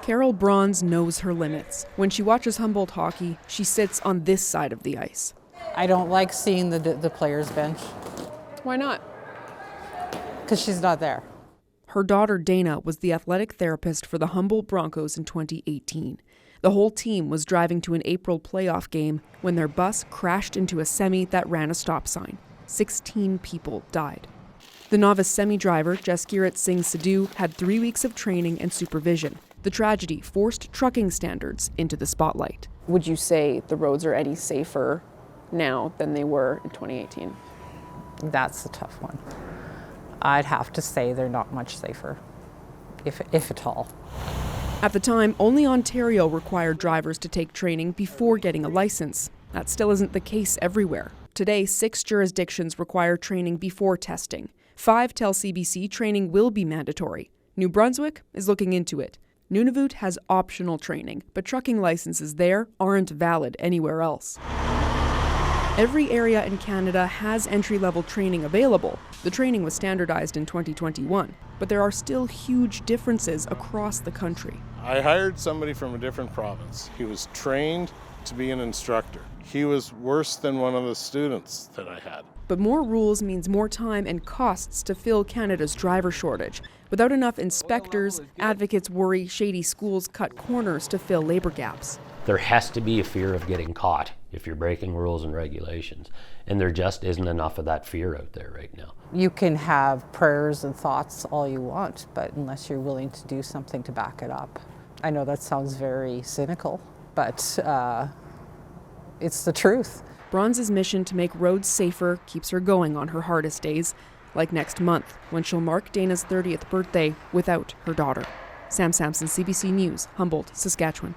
Carol Bronze knows her limits. When she watches Humboldt hockey, she sits on this side of the ice. I don't like seeing the players' bench. Why not? Because she's not there. Her daughter Dana was the athletic therapist for the Humboldt Broncos in 2018. The whole team was driving to an April playoff game when their bus crashed into a semi that ran a stop sign. 16 people died. The novice semi-driver, Jaskirat Singh Sidhu, had 3 weeks of training and supervision. The tragedy forced trucking standards into the spotlight. Would you say the roads are any safer now than they were in 2018? That's a tough one. I'd have to say they're not much safer, if at all. At the time, only Ontario required drivers to take training before getting a license. That still isn't the case everywhere. Today, 6 jurisdictions require training before testing. 5 tell CBC training will be mandatory. New Brunswick is looking into it. Nunavut has optional training, but trucking licenses there aren't valid anywhere else. Every area in Canada has entry-level training available. The training was standardized in 2021, but there are still huge differences across the country. I hired somebody from a different province. He was trained to be an instructor. He was worse than one of the students that I had. But more rules means more time and costs to fill Canada's driver shortage. Without enough inspectors, advocates worry shady schools cut corners to fill labor gaps. There has to be a fear of getting caught if you're breaking rules and regulations, and there just isn't enough of that fear out there right now. You can have prayers and thoughts all you want, but unless you're willing to do something to back it up. I know that sounds very cynical, but it's the truth. Bronze's mission to make roads safer keeps her going on her hardest days, like next month, when she'll mark Dana's 30th birthday without her daughter. Sam Sampson, CBC News, Humboldt, Saskatchewan.